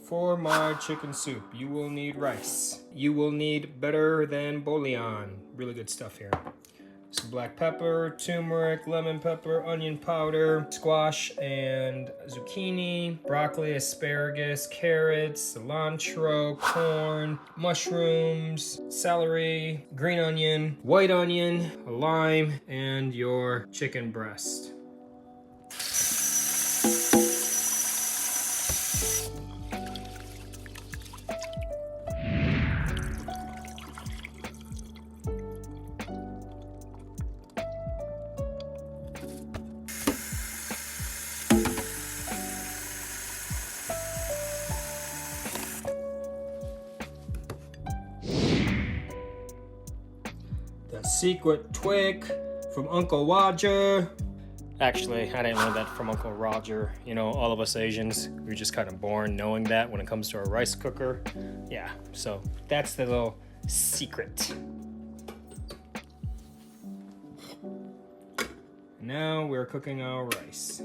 For my chicken soup, you will need rice. You will need better than bouillon. Really good stuff here. Some black pepper, turmeric, lemon pepper, onion powder, squash and zucchini, broccoli, asparagus, carrots, cilantro, corn, mushrooms, celery, green onion, white onion, a lime, and your chicken breast. The secret twig from Uncle Roger. Actually, I didn't learn that from Uncle Roger. You know, all of us Asians, we're just kind of born knowing that when it comes to a rice cooker. Yeah, so that's the little secret. Now we're cooking our rice.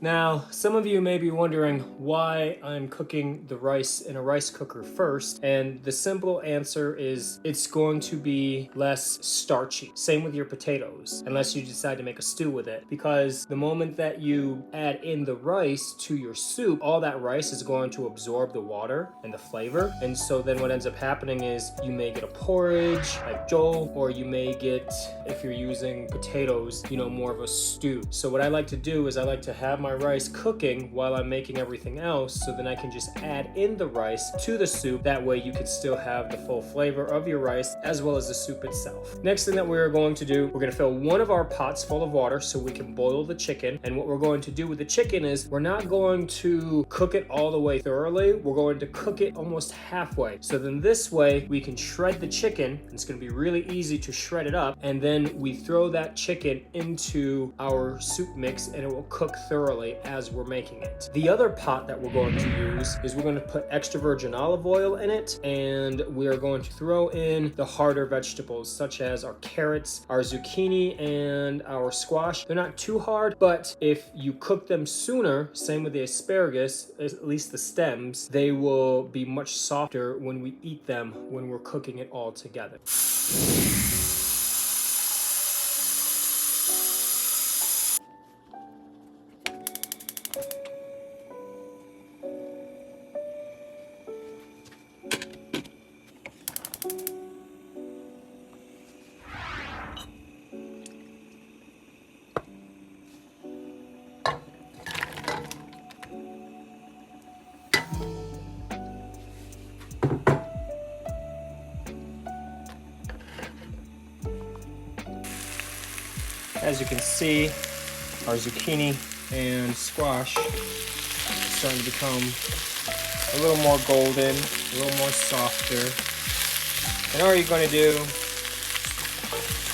Now, some of you may be wondering why I'm cooking the rice in a rice cooker first, and the simple answer is it's going to be less starchy. Same with your potatoes, unless you decide to make a stew with it, because the moment that you add in the rice to your soup, all that rice is going to absorb the water and the flavor, and so then what ends up happening is you may get a porridge like jol, or you may get, if you're using potatoes, you know, more of a stew. So what I like to do is I like to have my rice cooking while I'm making everything else, so then I can just add in the rice to the soup. That way you can still have the full flavor of your rice as well as the soup itself. Next thing that we're going to do, we're going to fill one of our pots full of water so we can boil the chicken. And what we're going to do with the chicken is we're not going to cook it all the way thoroughly. We're going to cook it almost halfway. So then this way we can shred the chicken. It's going to be really easy to shred it up, and then we throw that chicken into our soup mix and it will cook thoroughly as we're making it. The other pot that we're going to use is we're going to put extra virgin olive oil in it, and we're going to throw in the harder vegetables such as our carrots, our zucchini, and our squash. They're not too hard, but if you cook them sooner, same with the asparagus, at least the stems, they will be much softer when we eat them when we're cooking it all together. As you can see, our zucchini and squash is starting to become a little more golden, a little more softer. And all you're going to do,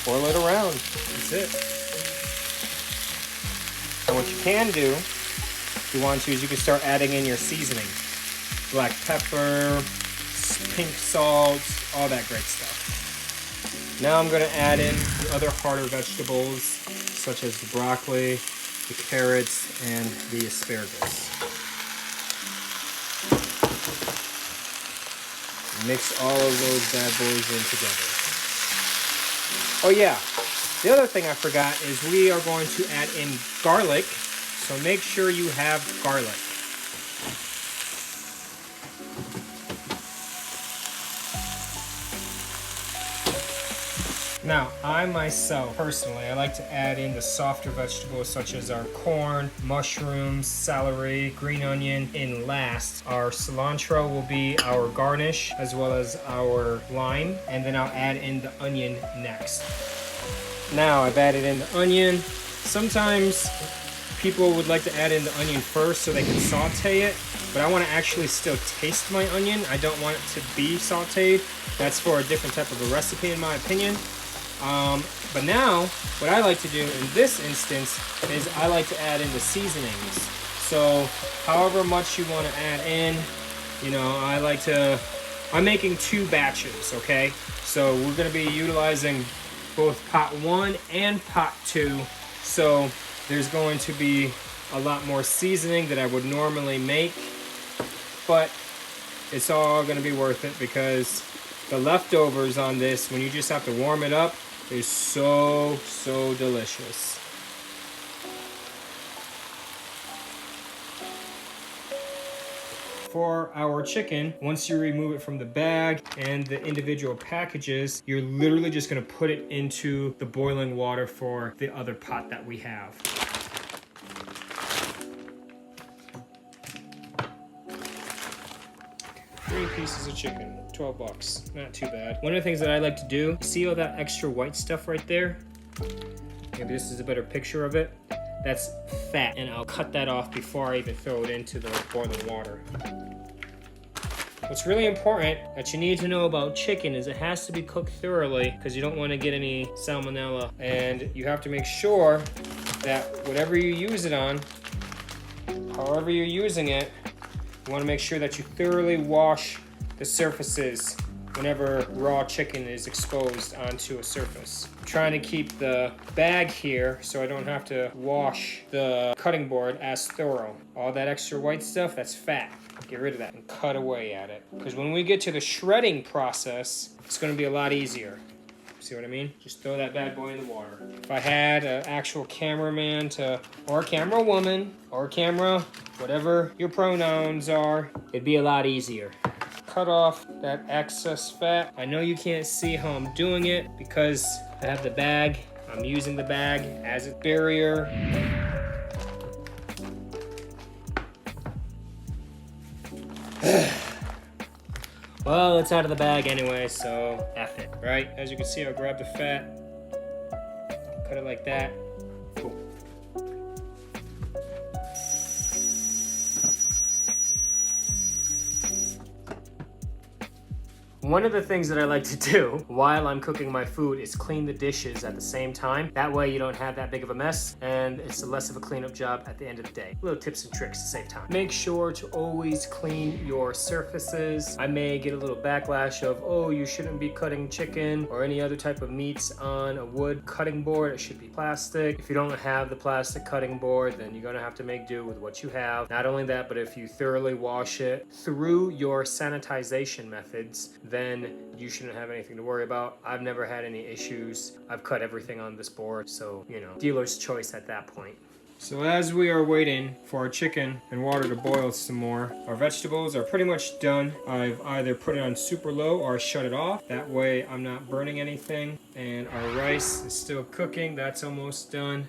twirl it around. That's it. And what you can do, if you want to, is you can start adding in your seasoning. Black pepper, pink salt, all that great stuff. Now I'm going to add in the other harder vegetables, such as the broccoli, the carrots, and the asparagus. Mix all of those bad boys in together. Oh yeah, the other thing I forgot is we are going to add in garlic, so make sure you have garlic. Now, I myself, personally, I like to add in the softer vegetables such as our corn, mushrooms, celery, green onion in last. Our cilantro will be our garnish as well as our lime, and then I'll add in the onion next. Now, I've added in the onion. Sometimes people would like to add in the onion first so they can saute it, but I want to actually still taste my onion. I don't want it to be sauteed. That's for a different type of a recipe in my opinion. But now, what I like to do in this instance is I like to add in the seasonings. So, however much you want to add in, you know, I'm making 2 batches, okay? So, we're going to be utilizing both pot 1 and pot 2. So, there's going to be a lot more seasoning that I would normally make. but it's all gonna be worth it because the leftovers on this, when you just have to warm it up, is so delicious. For our chicken, once you remove it from the bag and the individual packages, you're literally just gonna put it into the boiling water for the other pot that we have. 3 pieces of chicken, 12 bucks, not too bad. One of the things that I like to do, see all that extra white stuff right there? Maybe this is a better picture of it. That's fat, and I'll cut that off before I even throw it into the boiling water. What's really important that you need to know about chicken is it has to be cooked thoroughly because you don't want to get any salmonella, and you have to make sure that whatever you use it on, however you're using it, you want to make sure that you thoroughly wash the surfaces whenever raw chicken is exposed onto a surface. I'm trying to keep the bag here so I don't have to wash the cutting board as thorough. All that extra white stuff, that's fat. Get rid of that and cut away at it. Because when we get to the shredding process, it's going to be a lot easier. See what I mean? Just throw that bad boy in the water. If I had an actual cameraman or camera woman, or camera, whatever your pronouns are, it'd be a lot easier. Cut off that excess fat. I know you can't see how I'm doing it because I have the bag. I'm using the bag as a barrier. Well, it's out of the bag anyway, so F it, right? As you can see, I'll grab the fat, cut it like that. Cool. One of the things that I like to do while I'm cooking my food is clean the dishes at the same time. That way you don't have that big of a mess and it's less of a cleanup job at the end of the day. Little tips and tricks to save time. Make sure to always clean your surfaces. I may get a little backlash of, oh, you shouldn't be cutting chicken or any other type of meats on a wood cutting board. It should be plastic. If you don't have the plastic cutting board, then you're gonna have to make do with what you have. Not only that, but if you thoroughly wash it through your sanitization methods, then you shouldn't have anything to worry about. I've never had any issues. I've cut everything on this board, so, you know, dealer's choice at that point. So as we are waiting for our chicken and water to boil some more, our vegetables are pretty much done. I've either put it on super low or shut it off. That way I'm not burning anything. And our rice is still cooking. That's almost done.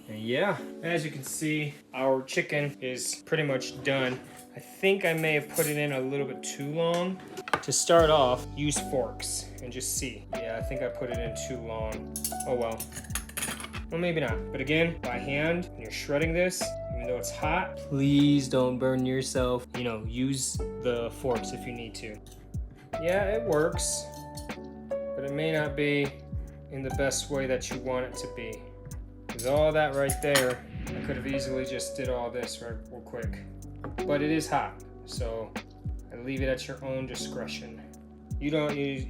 And yeah, as you can see, our chicken is pretty much done. I think I may have put it in a little bit too long. To start off, use forks and just see. Yeah, I think I put it in too long. Oh well. Well, maybe not. But again, by hand, when you're shredding this, even though it's hot, please don't burn yourself. You know, use the forks if you need to. Yeah, it works, but it may not be in the best way that you want it to be. Because all that right there, I could have easily just did all this real quick. But it is hot, so I leave it at your own discretion. You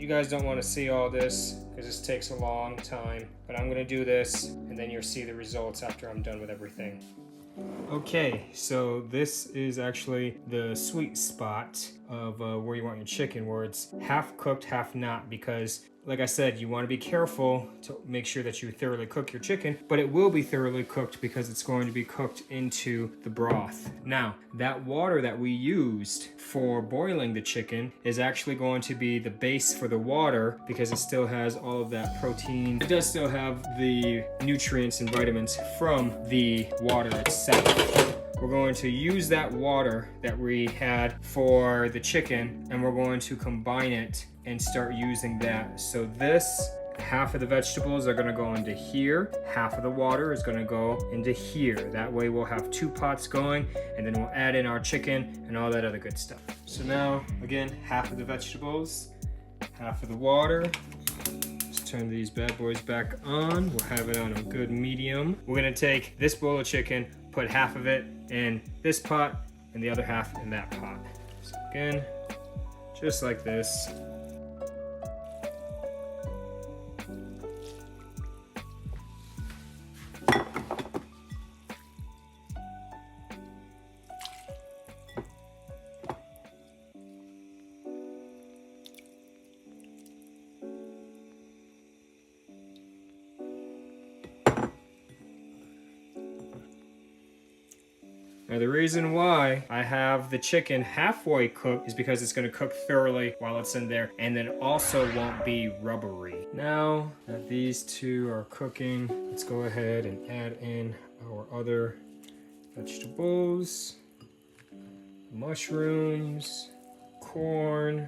guys don't want to see all this because this takes a long time, but I'm gonna do this and then you'll see the results after I'm done with everything. Okay, so this is actually the sweet spot of where you want your chicken, where it's half cooked, half not, because like I said, you want to be careful to make sure that you thoroughly cook your chicken, but it will be thoroughly cooked because it's going to be cooked into the broth. Now, that water that we used for boiling the chicken is actually going to be the base for the water because it still has all of that protein. It does still have the nutrients and vitamins from the water itself. We're going to use that water that we had for the chicken and we're going to combine it and start using that. So this, half of the vegetables are gonna go into here, half of the water is gonna go into here. That way we'll have 2 pots going and then we'll add in our chicken and all that other good stuff. So now, again, half of the vegetables, half of the water. Let's turn these bad boys back on. We'll have it on a good medium. We're gonna take this bowl of chicken, put half of it in this pot and the other half in that pot. So again, just like this. Now the reason why I have the chicken halfway cooked is because it's gonna cook thoroughly while it's in there, and then also won't be rubbery. Now that these two are cooking, let's go ahead and add in our other vegetables, mushrooms, corn,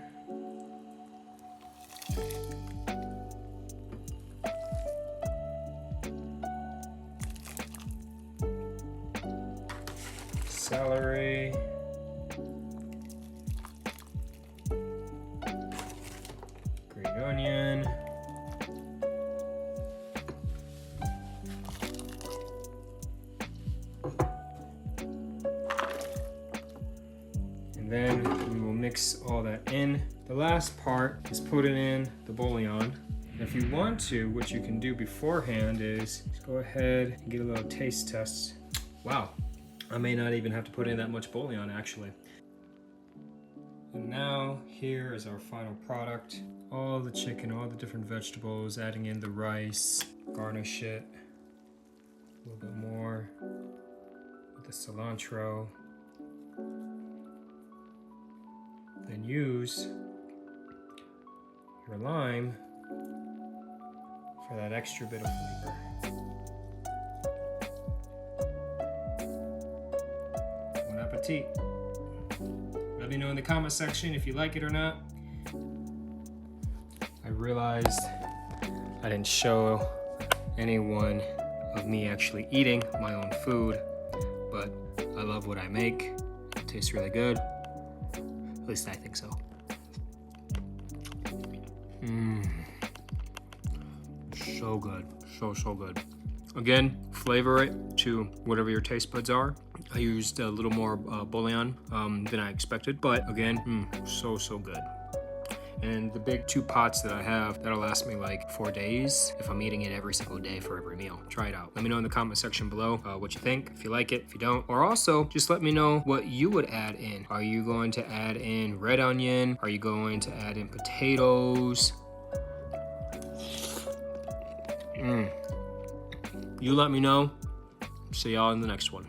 celery, green onion, and then we will mix all that in. The last part is putting in the bouillon. If you want to, what you can do beforehand is just go ahead and get a little taste test. Wow, I may not even have to put in that much bouillon actually. And now here is our final product. All the chicken, all the different vegetables, adding in the rice, garnish it a little bit more with the cilantro. Then use your lime for that extra bit of flavor. Bon appetit. Let me know in the comment section if you like it or not. I realized I didn't show anyone of me actually eating my own food, but I love what I make. It tastes really good. At least I think so. So good, so good. Again, flavor it to whatever your taste buds are. I used a little more bouillon than I expected, but again, so good. And the big 2 pots that I have, that'll last me like 4 days if I'm eating it every single day for every meal. Try it out. Let me know in the comment section below what you think, if you like it, if you don't. Or also, just let me know what you would add in. Are you going to add in red onion? Are you going to add in potatoes? You let me know. See y'all in the next one.